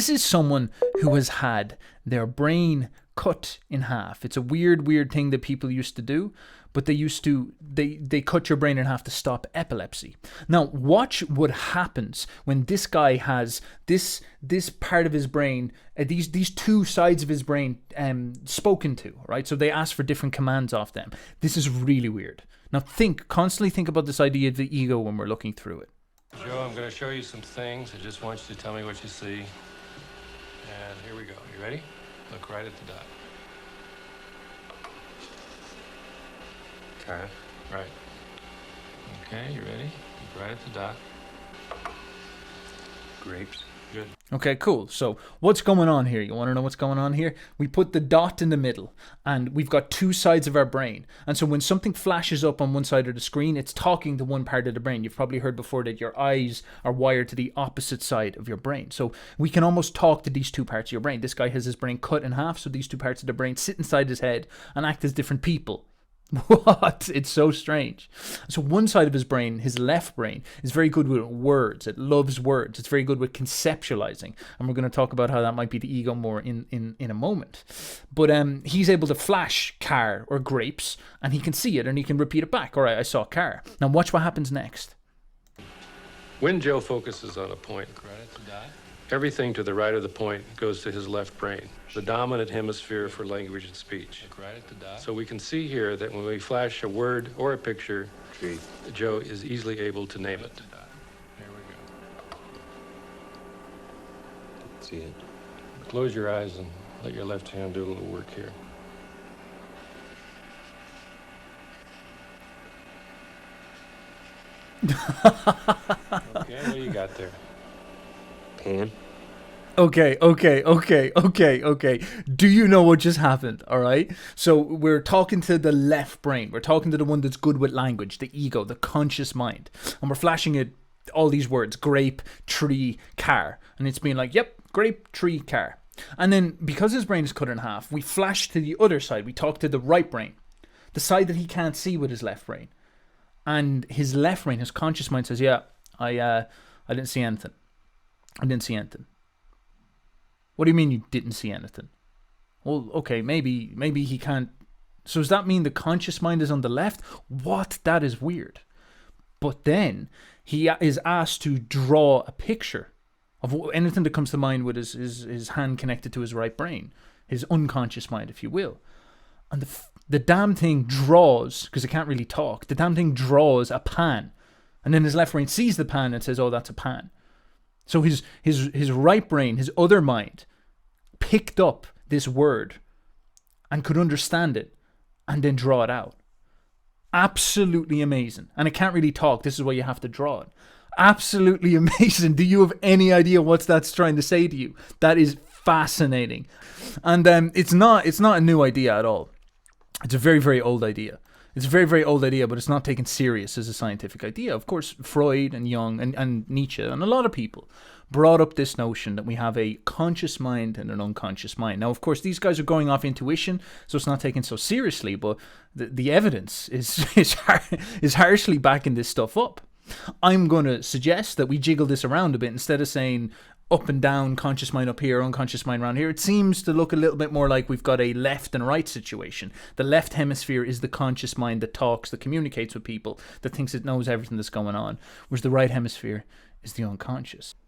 This is someone who has had their brain cut in half. It's a weird thing that people used to do, but they cut your brain in half to stop epilepsy. Now, watch what happens when this guy has this part of his brain, these two sides of his brain spoken to, right? So they ask for different commands off them. This is really weird. Now constantly think about this idea of the ego when we're looking through it. Joe, I'm going to show you some things. I just want you to tell me what you see. And here we go. You ready? Look right at the dot. Okay. Right. Okay, you ready? Look right at the dot. Grapes. Good. Okay, cool. So what's going on here? You want to know what's going on here? We put the dot in the middle, and we've got two sides of our brain. And so when something flashes up on one side of the screen, it's talking to one part of the brain. You've probably heard before that your eyes are wired to the opposite side of your brain. So we can almost talk to these two parts of your brain. This guy has his brain cut in half, so these two parts of the brain sit inside his head and act as different people. What? It's so strange. So one side of his brain, his left brain, is very good with words. It loves words. It's very good with conceptualizing. And we're going to talk about how that might be the ego more in a moment. But he's able to flash car or grapes, and he can see it, and he can repeat it back. All right, I saw car. Now watch what happens next. When Joe focuses on a point, right at the dot, everything to the right of the point goes to his left brain, the dominant hemisphere for language and speech. Look right at the dot. So we can see here that when we flash a word or a picture, tree, Joe is easily able to name it. There we go. See it. Close your eyes and let your left hand do a little work here. Okay, what do you got there? Pan. Okay. Do you know what just happened? All right. So we're talking to the left brain. We're talking to the one that's good with language, the ego, the conscious mind. And we're flashing it all these words: grape, tree, car. And it's being like, yep, grape, tree, car. And then because his brain is cut in half, we flash to the other side. We talk to the right brain, the side that he can't see with his left brain. And his left brain, his conscious mind says, yeah, I didn't see anything. I didn't see anything. What do you mean you didn't see anything? Well, okay, maybe he can't. So does that mean the conscious mind is on the left? What? That is weird. But then he is asked to draw a picture of anything that comes to mind with his hand connected to his right brain, his unconscious mind, if you will. And the damn thing draws, because it can't really talk, the damn thing draws a pan. And then his left brain sees the pan and says, oh, that's a pan. So his right brain, his other mind, picked up this word and could understand it and then draw it out. Absolutely amazing. And it can't really talk. This is why you have to draw it. Absolutely amazing. Do you have any idea what that's trying to say to you? That is fascinating. And it's not a new idea at all. It's a very, very old idea. It's a very, very old idea, but it's not taken serious as a scientific idea. Of course, Freud and Jung and Nietzsche and a lot of people brought up this notion that we have a conscious mind and an unconscious mind. Now, of course, these guys are going off intuition, so it's not taken so seriously, but the evidence is harshly backing this stuff up. I'm going to suggest that we jiggle this around a bit. Instead of saying up and down, conscious mind up here, unconscious mind around here, it seems to look a little bit more like we've got a left and right situation. The left hemisphere is the conscious mind that talks, that communicates with people, that thinks it knows everything that's going on, whereas the right hemisphere is the unconscious.